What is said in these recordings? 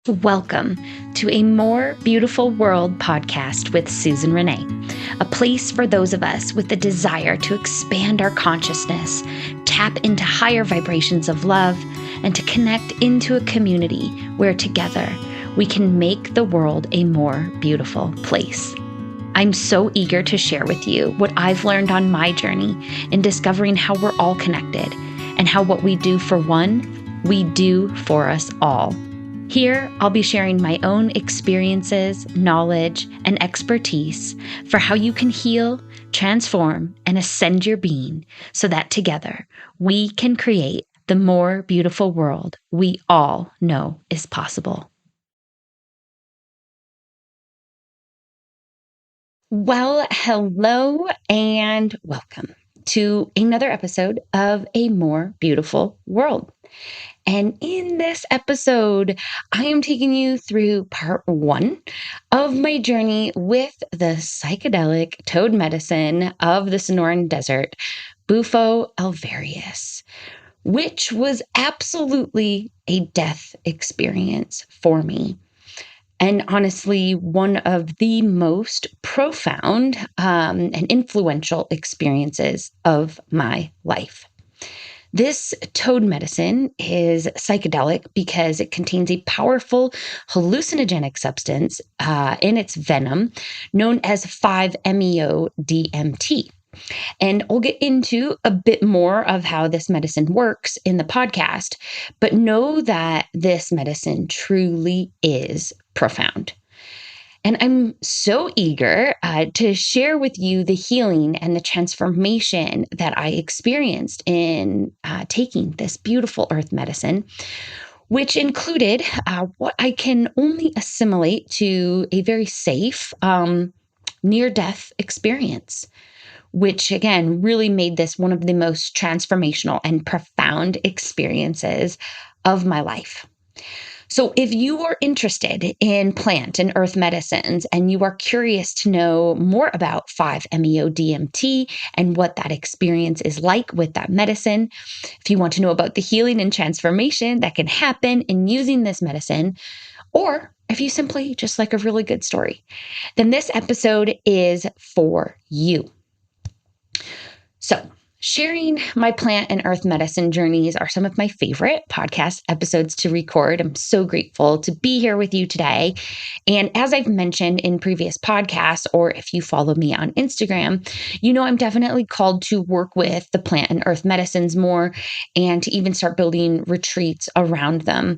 Welcome to A More Beautiful World podcast with Susan Renee, a place for those of us with the desire to expand our consciousness, tap into higher vibrations of love, and to connect into a community where together we can make the world a more beautiful place. I'm so eager to share with you what I've learned on my journey in discovering how we're all connected and how what we do for one, we do for us all. Here, I'll be sharing my own experiences, knowledge, and expertise for how you can heal, transform, and ascend your being so that together we can create the more beautiful world we all know is possible. Well, hello and welcome to another episode of A More Beautiful World. And in this episode, I am taking you through part one of my journey with the psychedelic toad medicine of the Sonoran Desert, Bufo Alvarius, which was absolutely a death experience for me. And honestly, one of the most profound and influential experiences of my life. This toad medicine is psychedelic because it contains a powerful hallucinogenic substance in its venom known as 5-MeO DMT. And I'll get into a bit more of how this medicine works in the podcast, but know that this medicine truly is profound. And I'm so eager to share with you the healing and the transformation that I experienced in taking this beautiful earth medicine, which included what I can only assimilate to a very safe near-death experience, which again really made this one of the most transformational and profound experiences of my life. So if you are interested in plant and earth medicines and you are curious to know more about 5-MeO DMT and what that experience is like with that medicine, if you want to know about the healing and transformation that can happen in using this medicine, or if you simply just like a really good story, then this episode is for you. So, sharing my plant and earth medicine journeys are some of my favorite podcast episodes to record. I'm so grateful to be here with you today. And as I've mentioned in previous podcasts, or if you follow me on Instagram, you know I'm definitely called to work with the plant and earth medicines more and to even start building retreats around them.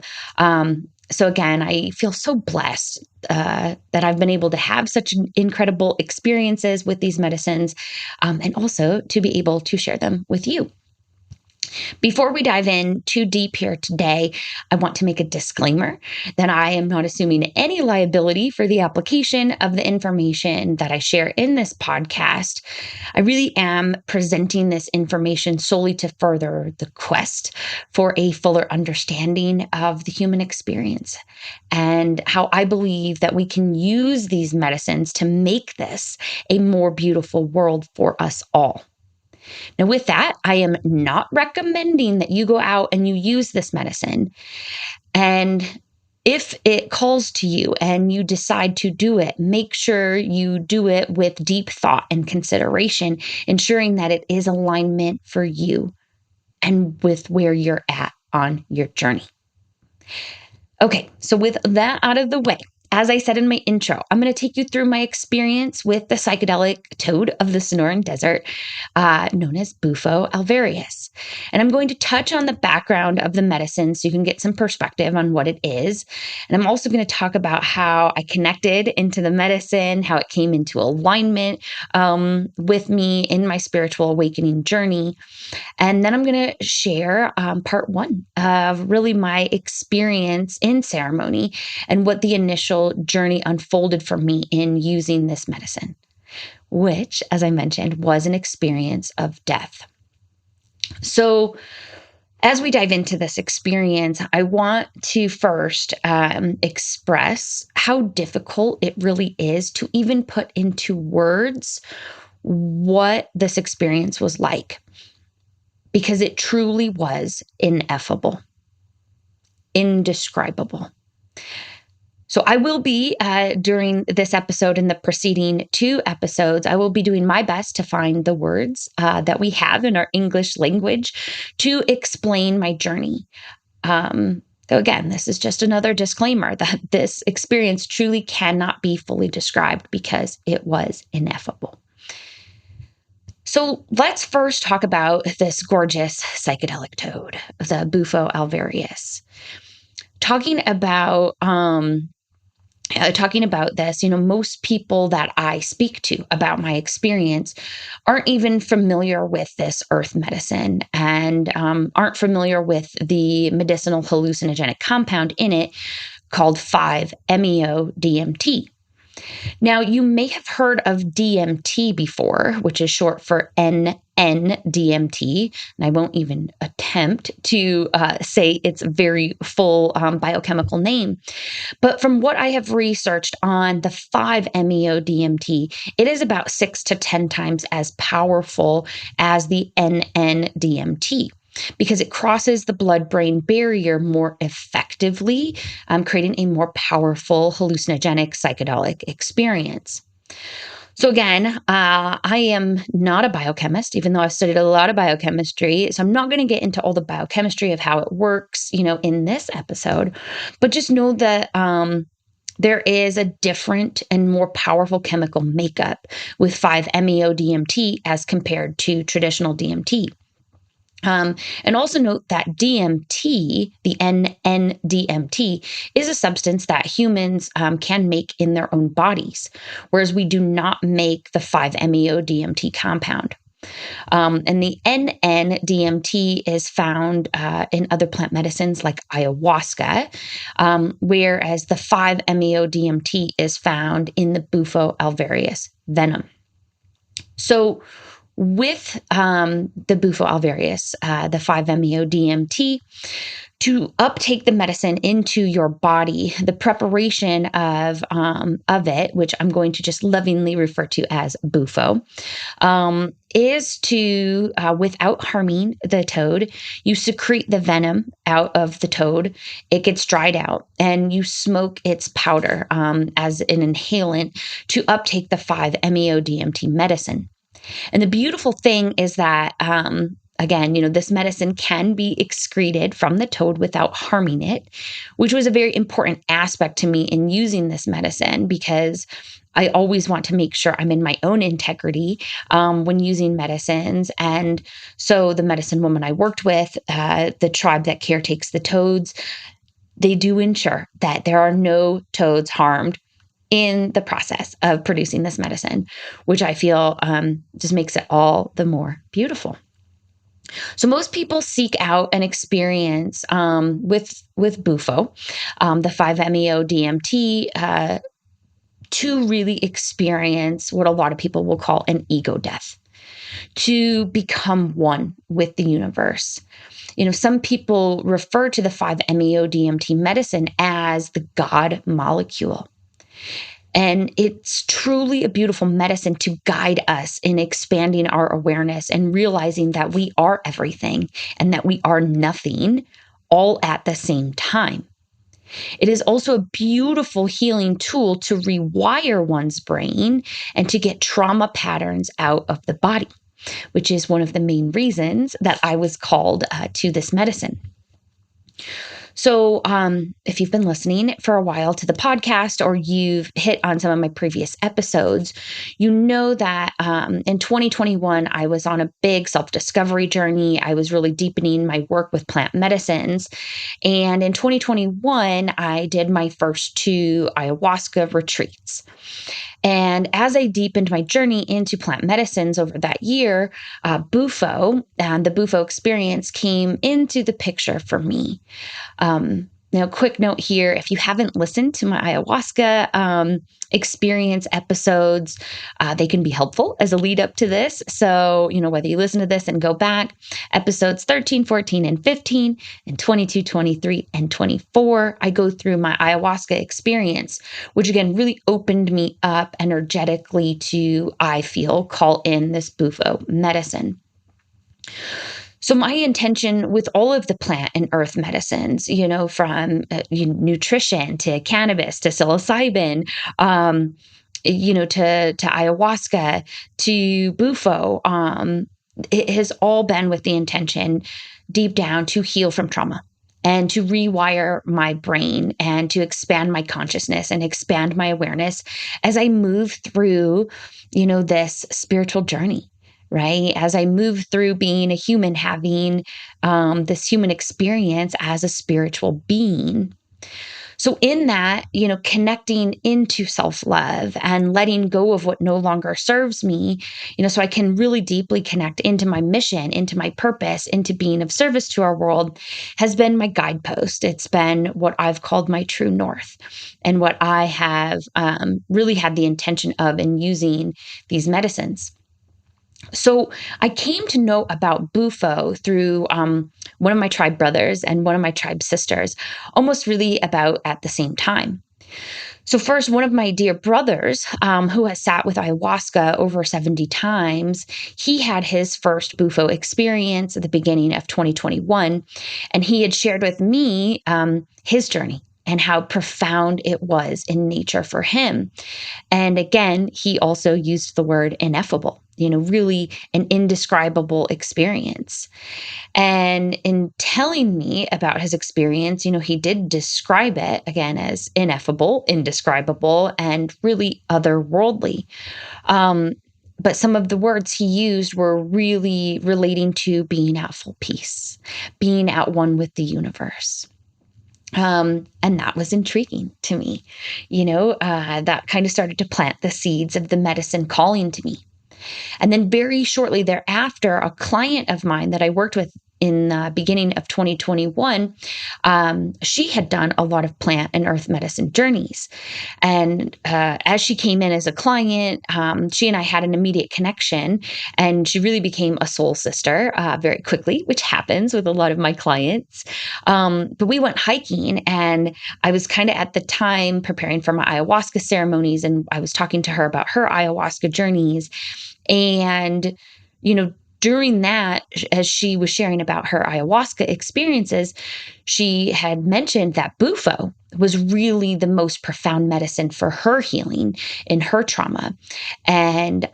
So again, I feel so blessed that I've been able to have such incredible experiences with these medicines and also to be able to share them with you. Before we dive in too deep here today, I want to make a disclaimer that I am not assuming any liability for the application of the information that I share in this podcast. I really am presenting this information solely to further the quest for a fuller understanding of the human experience and how I believe that we can use these medicines to make this a more beautiful world for us all. Now, with that, I am not recommending that you go out and you use this medicine. And if it calls to you and you decide to do it, make sure you do it with deep thought and consideration, ensuring that it is alignment for you and with where you're at on your journey. Okay, so with that out of the way, as I said in my intro, I'm going to take you through my experience with the psychedelic toad of the Sonoran Desert, known as Bufo Alvarius. And I'm going to touch on the background of the medicine so you can get some perspective on what it is. And I'm also going to talk about how I connected into the medicine, how it came into alignment with me in my spiritual awakening journey. And then I'm going to share part one of really my experience in ceremony and what the initial journey unfolded for me in using this medicine, which, as I mentioned, was an experience of death. So, as we dive into this experience, I want to first express how difficult it really is to even put into words what this experience was like, because it truly was ineffable, indescribable. So I will be, during this episode and the preceding 2 episodes, I will be doing my best to find the words that we have in our English language to explain my journey. So again, this is just another disclaimer that this experience truly cannot be fully described because it was ineffable. So let's first talk about this gorgeous psychedelic toad, the Bufo Alvarius. Talking about this, most people that I speak to about my experience aren't even familiar with this earth medicine and aren't familiar with the medicinal hallucinogenic compound in it called 5-MeO DMT. Now, you may have heard of DMT before, which is short for NN-DMT, and I won't even attempt to say its very full biochemical name. But from what I have researched on the 5-MeO DMT, it is about 6 to 10 times as powerful as the NN-DMT, because it crosses the blood-brain barrier more effectively, creating a more powerful hallucinogenic psychedelic experience. So again, I am not a biochemist, even though I've studied a lot of biochemistry. So I'm not going to get into all the biochemistry of how it works, in this episode, but just know that there is a different and more powerful chemical makeup with 5-MeO DMT as compared to traditional DMT. And also note that DMT, the NN-DMT, is a substance that humans can make in their own bodies, whereas we do not make the 5-MeO DMT compound. And the NN-DMT is found in other plant medicines like ayahuasca, whereas the 5-MeO DMT is found in the Bufo Alvarius venom. So with the Bufo Alvarius, the 5-MeO DMT, to uptake the medicine into your body, the preparation of it, which I'm going to just lovingly refer to as Bufo, is to, without harming the toad, you secrete the venom out of the toad. It gets dried out, and you smoke its powder as an inhalant to uptake the 5-MeO DMT medicine. And the beautiful thing is that, again, this medicine can be excreted from the toad without harming it, which was a very important aspect to me in using this medicine, because I always want to make sure I'm in my own integrity when using medicines. And so the medicine woman I worked with, the tribe that caretakes the toads, they do ensure that there are no toads harmed in the process of producing this medicine, which I feel just makes it all the more beautiful. So most people seek out an experience with Bufo, the 5-MeO DMT, to really experience what a lot of people will call an ego death, to become one with the universe. Some people refer to the 5-MeO DMT medicine as the God molecule. And it's truly a beautiful medicine to guide us in expanding our awareness and realizing that we are everything and that we are nothing all at the same time. It is also a beautiful healing tool to rewire one's brain and to get trauma patterns out of the body, which is one of the main reasons that I was called to this medicine. So if you've been listening for a while to the podcast, or you've hit on some of my previous episodes, you know that in 2021, I was on a big self-discovery journey. I was really deepening my work with plant medicines. And in 2021, I did my first 2 ayahuasca retreats. And as I deepened my journey into plant medicines over that year, Bufo and the Bufo experience came into the picture for me. Now, quick note here, if you haven't listened to my ayahuasca experience episodes, they can be helpful as a lead up to this. So, whether you listen to this and go back, episodes 13, 14, and 15, and 22, 23, and 24, I go through my ayahuasca experience, which again really opened me up energetically to, I feel, call in this Bufo medicine. So my intention with all of the plant and earth medicines, from nutrition to cannabis to psilocybin, to ayahuasca to Bufo, it has all been with the intention deep down to heal from trauma and to rewire my brain and to expand my consciousness and expand my awareness as I move through, this spiritual journey. Right. As I move through being a human, having this human experience as a spiritual being. So, in that, connecting into self love and letting go of what no longer serves me, so I can really deeply connect into my mission, into my purpose, into being of service to our world has been my guidepost. It's been what I've called my true north and what I have really had the intention of in using these medicines. So I came to know about Bufo through one of my tribe brothers and one of my tribe sisters, almost really about at the same time. So first, one of my dear brothers, who has sat with ayahuasca over 70 times, he had his first Bufo experience at the beginning of 2021, and he had shared with me his journey and how profound it was in nature for him. And again, he also used the word ineffable, really an indescribable experience. And in telling me about his experience, he did describe it again as ineffable, indescribable, and really otherworldly. But some of the words he used were really relating to being at full peace, being at one with the universe. And that was intriguing to me. That kind of started to plant the seeds of the medicine calling to me. And then very shortly thereafter, a client of mine that I worked with in the beginning of 2021, she had done a lot of plant and earth medicine journeys. And as she came in as a client, she and I had an immediate connection, and she really became a soul sister very quickly, which happens with a lot of my clients. But we went hiking, and I was kind of at the time preparing for my ayahuasca ceremonies, and I was talking to her about her ayahuasca journeys. And, during that, as she was sharing about her ayahuasca experiences, she had mentioned that Bufo was really the most profound medicine for her healing in her trauma. And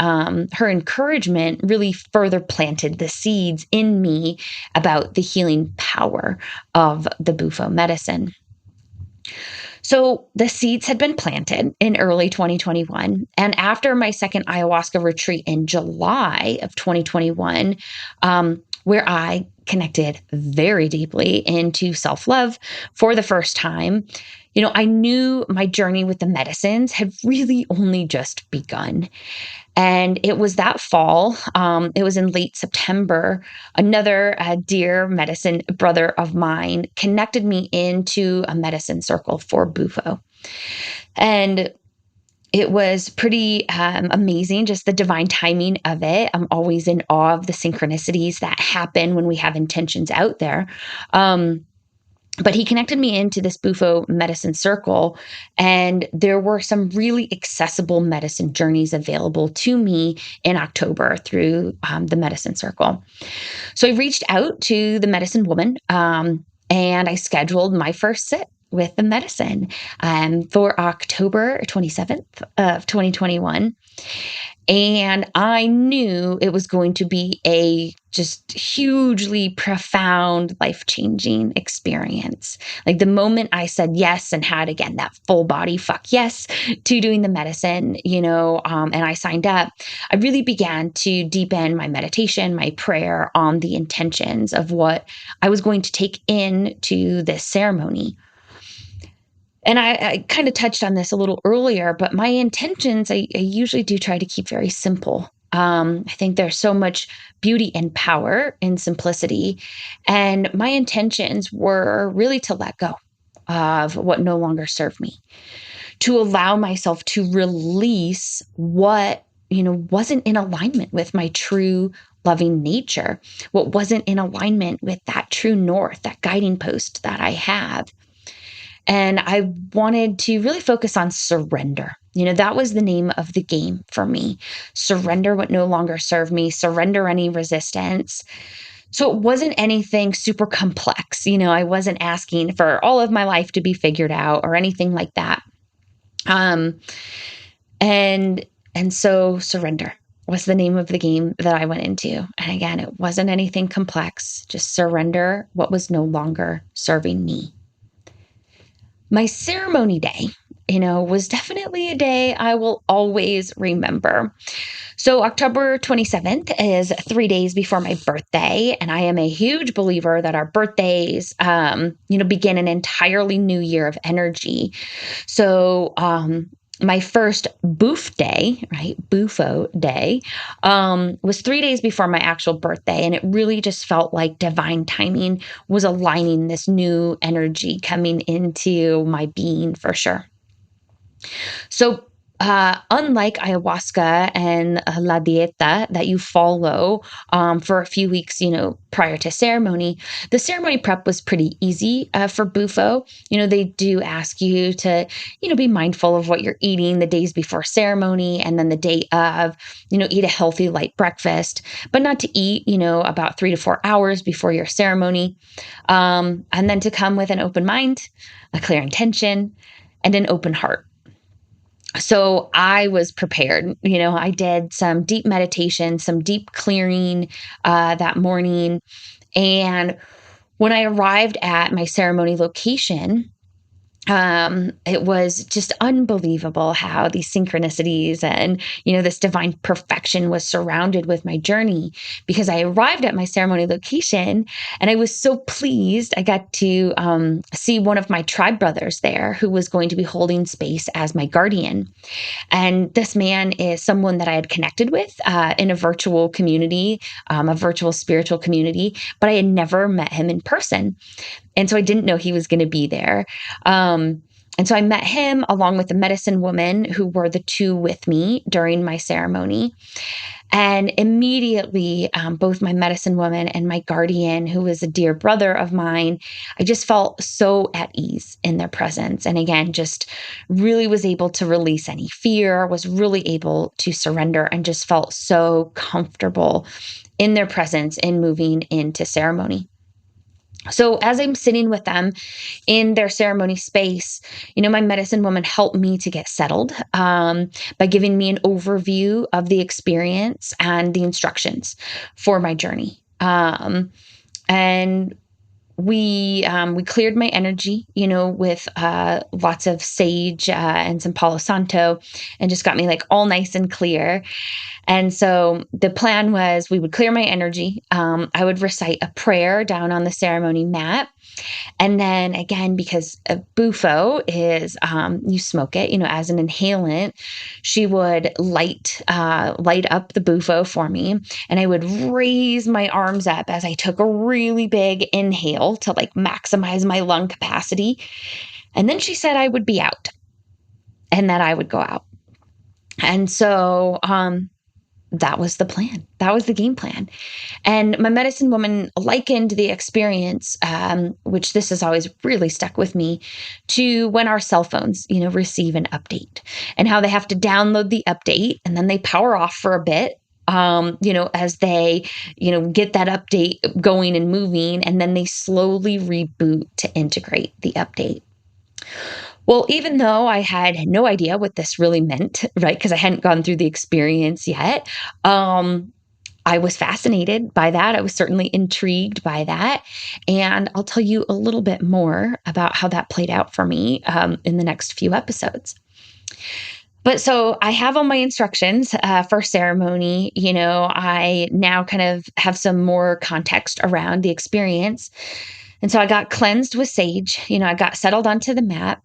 her encouragement really further planted the seeds in me about the healing power of the Bufo medicine. So the seeds had been planted in early 2021. And after my second ayahuasca retreat in July of 2021, where I connected very deeply into self-love for the first time, I knew my journey with the medicines had really only just begun. And it was that fall, it was in late September, another dear medicine brother of mine connected me into a medicine circle for Bufo. And it was pretty amazing, just the divine timing of it. I'm always in awe of the synchronicities that happen when we have intentions out there. But he connected me into this Bufo medicine circle, and there were some really accessible medicine journeys available to me in October through the medicine circle. So I reached out to the medicine woman, and I scheduled my first sit with the medicine for October 27th of 2021. And I knew it was going to be a just hugely profound, life-changing experience. Like the moment I said yes and had again that full body fuck yes to doing the medicine, and I signed up, I really began to deepen my meditation, my prayer on the intentions of what I was going to take into this ceremony. And I kind of touched on this a little earlier, but my intentions, I usually do try to keep very simple. I think there's so much beauty and power in simplicity. And my intentions were really to let go of what no longer served me, to allow myself to release what, wasn't in alignment with my true loving nature, what wasn't in alignment with that true north, that guiding post that I have. And I wanted to really focus on surrender. That was the name of the game for me. Surrender what no longer served me, surrender any resistance, So it wasn't anything super complex. I wasn't asking for all of my life to be figured out or anything like that. Um, and and so surrender was the name of the game that I went into. And again, it wasn't anything complex, just surrender what was no longer serving me. My ceremony day, was definitely a day I will always remember. So October 27th is 3 days before my birthday. And I am a huge believer that our birthdays, begin an entirely new year of energy. So, my first boof day, right? Bufo day, was 3 days before my actual birthday. And it really just felt like divine timing was aligning this new energy coming into my being for sure. So, unlike ayahuasca and la dieta that you follow for a few weeks, prior to ceremony, the ceremony prep was pretty easy for Bufo. They do ask you to, be mindful of what you're eating the days before ceremony and then the day of, eat a healthy, light breakfast, but not to eat, about 3 to 4 hours before your ceremony. And then to come with an open mind, a clear intention, and an open heart. So I was prepared. I did some deep meditation, some deep clearing that morning. And when I arrived at my ceremony location, it was just unbelievable how these synchronicities and, this divine perfection was surrounded with my journey because I arrived at my ceremony location and I was so pleased. I got to see one of my tribe brothers there who was going to be holding space as my guardian. And this man is someone that I had connected with in a virtual community, a virtual spiritual community, but I had never met him in person. And so I didn't know he was going to be there. And so I met him along with the medicine woman who were the two with me during my ceremony. And immediately, both my medicine woman and my guardian, who was a dear brother of mine, I just felt so at ease in their presence. And again, just really was able to release any fear, was really able to surrender, and just felt so comfortable in their presence in moving into ceremony. So as I'm sitting with them in their ceremony space, my medicine woman helped me to get settled by giving me an overview of the experience and the instructions for my journey. And we cleared my energy, with lots of sage and some Palo Santo, and just got me like all nice and clear. And so the plan was we would clear my energy. I would recite a prayer down on the ceremony mat. And then again, because Bufo is, you smoke it, as an inhalant, she would light up the Bufo for me. And I would raise my arms up as I took a really big inhale to like maximize my lung capacity. And then she said I would be out and that I would go out. And so, that was the plan. That was the game plan. And my medicine woman likened the experience, which this has always really stuck with me, to when our cell phones, receive an update and how they have to download the update and then they power off for a bit. As they, get that update going and moving, and then they slowly reboot to integrate the update. Well, even though I had no idea what this really meant, right? Because I hadn't gone through the experience yet. I was fascinated by that. I was certainly intrigued by that. And I'll tell you a little bit more about how that played out for me in the next few episodes. But so I have all my instructions for ceremony. I now kind of have some more context around the experience. And so I got cleansed with sage. I got settled onto the mat.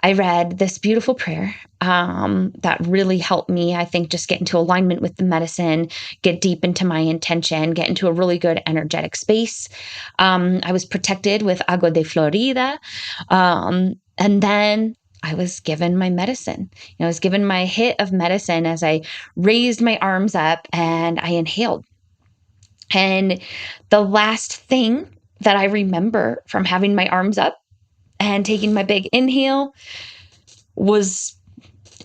I read this beautiful prayer that really helped me, I think, just get into alignment with the medicine, get deep into my intention, get into a really good energetic space. I was protected with agua de Florida. And then I was given my medicine. I was given my hit of medicine as I raised my arms up and I inhaled. And the last thing that I remember from having my arms up and taking my big inhale was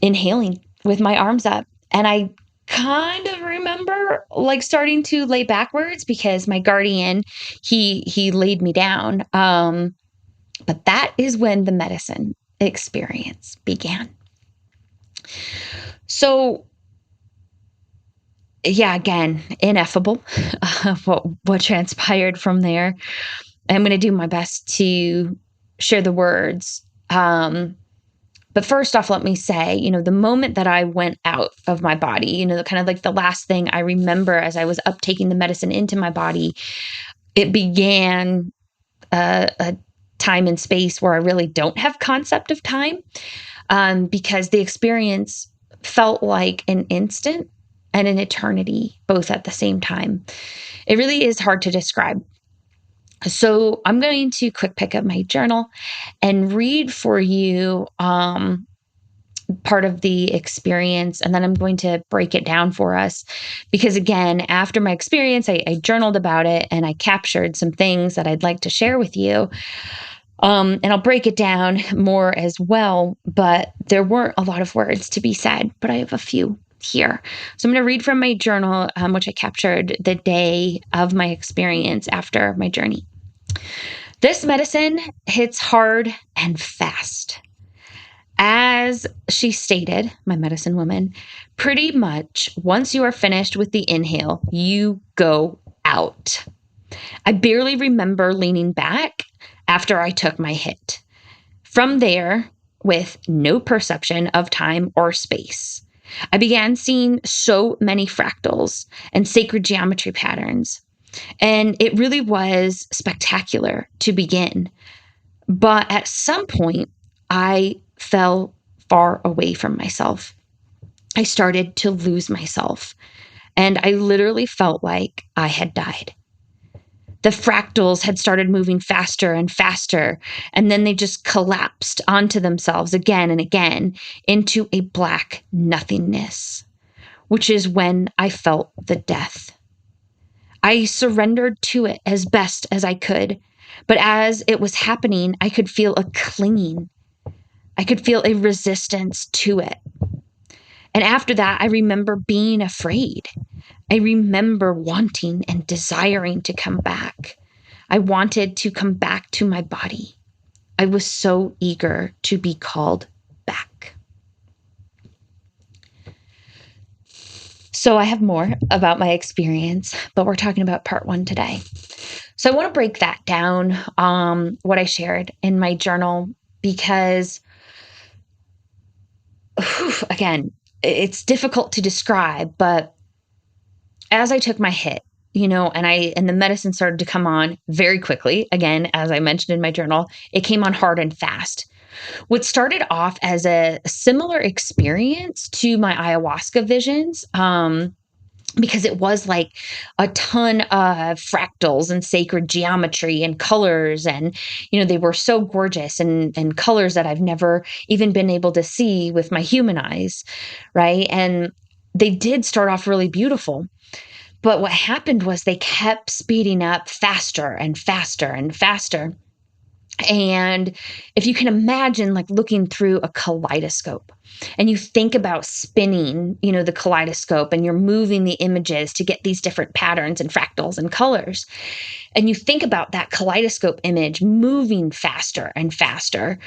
inhaling with my arms up. And I kind of remember like starting to lay backwards because my guardian, he laid me down. But that is when the medicine experience began. So yeah, again, ineffable what transpired from there. I'm going to do my best to share the words. But first off, let me say, the moment that I went out of my body, the kind of like the last thing I remember as I was uptaking the medicine into my body, it began a time and space where I really don't have concept of time, because the experience felt like an instant and an eternity, both at the same time. It really is hard to describe. So I'm going to quick pick up my journal and read for you part of the experience, and then I'm going to break it down for us. Because again, after my experience, I journaled about it and I captured some things that I'd like to share with you. And I'll break it down more as well, but there weren't a lot of words to be said, but I have a few here. So I'm going to read from my journal, which I captured the day of my experience after my journey. This medicine hits hard and fast. As she stated, my medicine woman, pretty much once you are finished with the inhale, you go out. I barely remember leaning back after I took my hit. From there, with no perception of time or space, I began seeing so many fractals and sacred geometry patterns. And it really was spectacular to begin. But at some point, I fell far away from myself. I started to lose myself, and I literally felt like I had died. The fractals had started moving faster and faster, and then they just collapsed onto themselves again and again into a black nothingness, which is when I felt the death. I surrendered to it as best as I could, but as it was happening, I could feel a clinging. I could feel a resistance to it. And after that, I remember being afraid. I remember wanting and desiring to come back. I wanted to come back to my body. I was so eager to be called back. So I have more about my experience, but we're talking about part 1 today. So I want to break that down, what I shared in my journal, because again, it's difficult to describe, but as I took my hit, and the medicine started to come on very quickly. Again, as I mentioned in my journal, it came on hard and fast. What started off as a similar experience to my ayahuasca visions, because it was like a ton of fractals and sacred geometry and colors. And, they were so gorgeous and colors that I've never even been able to see with my human eyes. Right. And they did start off really beautiful. But what happened was they kept speeding up faster and faster and faster. And if you can imagine like looking through a kaleidoscope, and you think about spinning, the kaleidoscope, and you're moving the images to get these different patterns and fractals and colors. And you think about that kaleidoscope image moving faster and faster.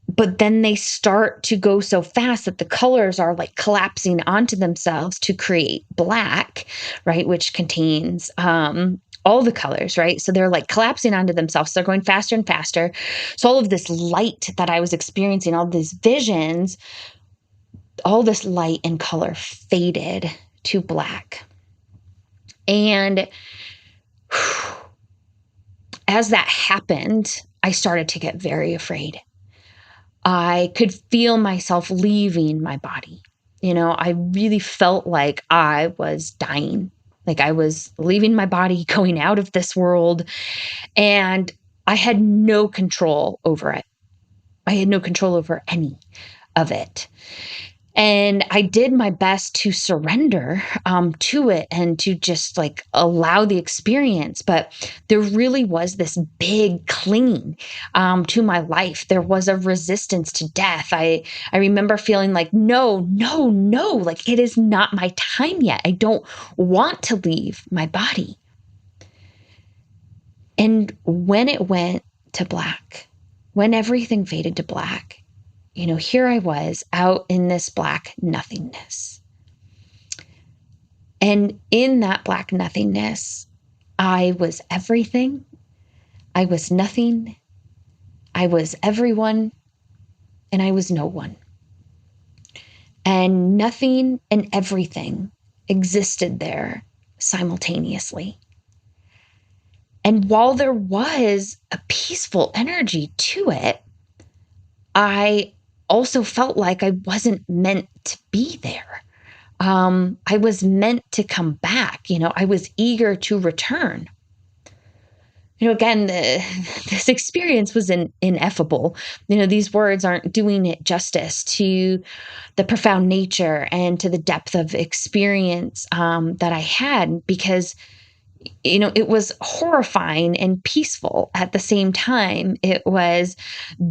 But then they start to go so fast that the colors are like collapsing onto themselves to create black, right? Which contains all the colors, right? So they're like collapsing onto themselves. So they're going faster and faster. So all of this light that I was experiencing, all these visions, all this light and color faded to black. And as that happened, I started to get very afraid. I could feel myself leaving my body. I really felt like I was dying, like I was leaving my body, going out of this world, and I had no control over it. I had no control over any of it. And I did my best to surrender to it and to just like allow the experience. But there really was this big clinging to my life. There was a resistance to death. I remember feeling like, no, no, no, like it is not my time yet. I don't want to leave my body. And when it went to black, when everything faded to black, here I was out in this black nothingness. And in that black nothingness, I was everything. I was nothing. I was everyone. And I was no one. And nothing and everything existed there simultaneously. And while there was a peaceful energy to it, I also felt like I wasn't meant to be there. I was meant to come back. I was eager to return. Again, this experience was ineffable. These words aren't doing it justice to the profound nature and to the depth of experience that I had, because it was horrifying and peaceful at the same time. It was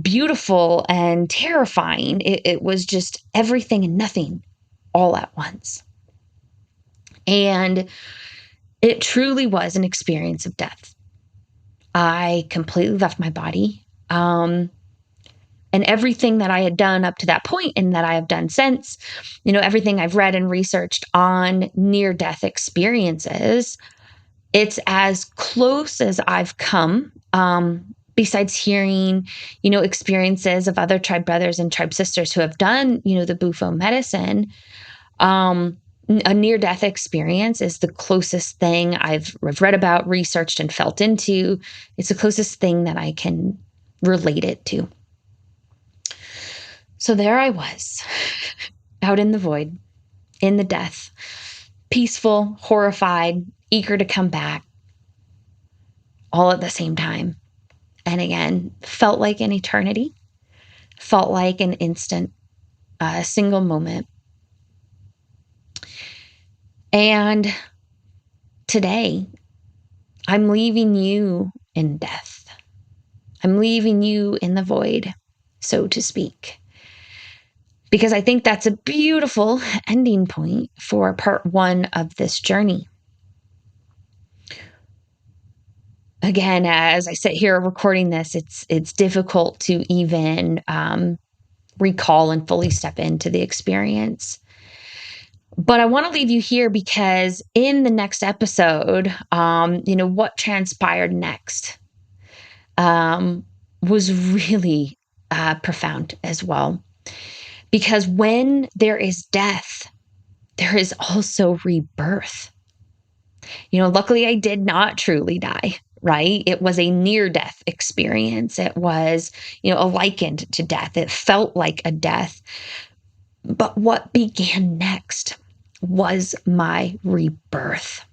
beautiful and terrifying. It was just everything and nothing all at once. And it truly was an experience of death. I completely left my body. And everything that I had done up to that point and that I have done since, everything I've read and researched on near-death experiences, it's as close as I've come, besides hearing, experiences of other tribe brothers and tribe sisters who have done, the Bufo medicine. A near-death experience is the closest thing I've read about, researched, and felt into. It's the closest thing that I can relate it to. So there I was, out in the void, in the death, peaceful, horrified, eager to come back, all at the same time. And again, felt like an eternity, felt like an instant, a single moment. And today, I'm leaving you in death. I'm leaving you in the void, so to speak. Because I think that's a beautiful ending point for part 1 of this journey. Again, as I sit here recording this, it's difficult to even recall and fully step into the experience. But I want to leave you here because in the next episode, what transpired next was really profound as well. Because when there is death, there is also rebirth. Luckily I did not truly die, right? It was a near-death experience. It was, likened to death. It felt like a death. But what began next was my rebirth.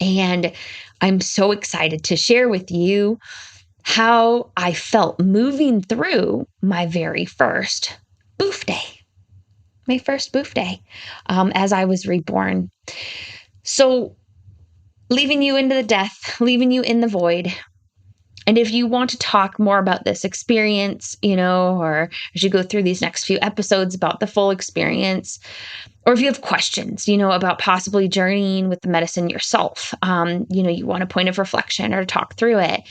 And I'm so excited to share with you how I felt moving through my very first Boof Day. My first Boof Day as I was reborn. So leaving you into the death, leaving you in the void. And if you want to talk more about this experience, or as you go through these next few episodes about the full experience, or if you have questions, about possibly journeying with the medicine yourself, you want a point of reflection or to talk through it,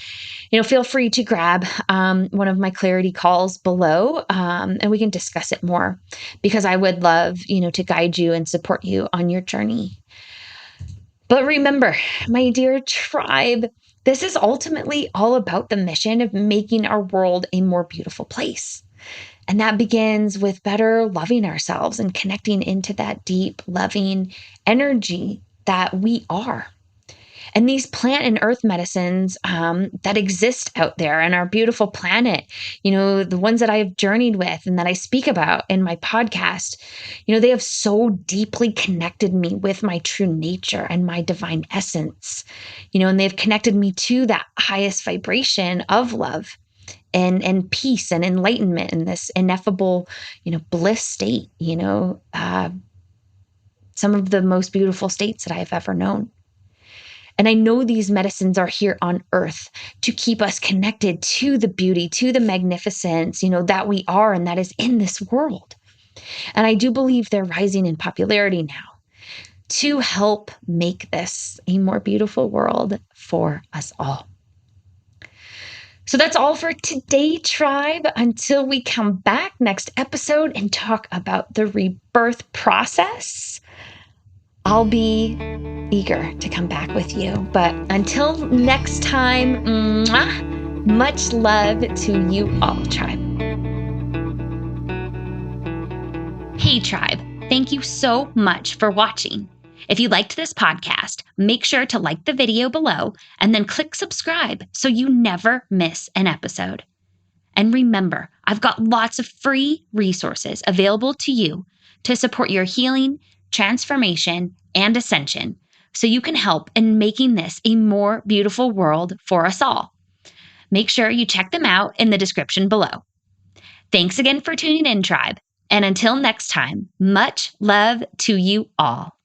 feel free to grab one of my clarity calls below, and we can discuss it more, because I would love, to guide you and support you on your journey. But remember, my dear tribe, this is ultimately all about the mission of making our world a more beautiful place. And that begins with better loving ourselves and connecting into that deep, loving energy that we are. And these plant and earth medicines that exist out there on our beautiful planet, the ones that I have journeyed with and that I speak about in my podcast, they have so deeply connected me with my true nature and my divine essence, and they've connected me to that highest vibration of love and peace and enlightenment and this ineffable, bliss state, some of the most beautiful states that I've ever known. And I know these medicines are here on earth to keep us connected to the beauty, to the magnificence, that we are and that is in this world. And I do believe they're rising in popularity now to help make this a more beautiful world for us all. So that's all for today, tribe. Until we come back next episode and talk about the rebirth process, I'll be eager to come back with you. But until next time, much love to you all, tribe. Hey, tribe. Thank you so much for watching. If you liked this podcast, make sure to like the video below and then click subscribe so you never miss an episode. And remember, I've got lots of free resources available to you to support your healing, transformation, and ascension so you can help in making this a more beautiful world for us all. Make sure you check them out in the description below. Thanks again for tuning in, tribe. And until next time, much love to you all.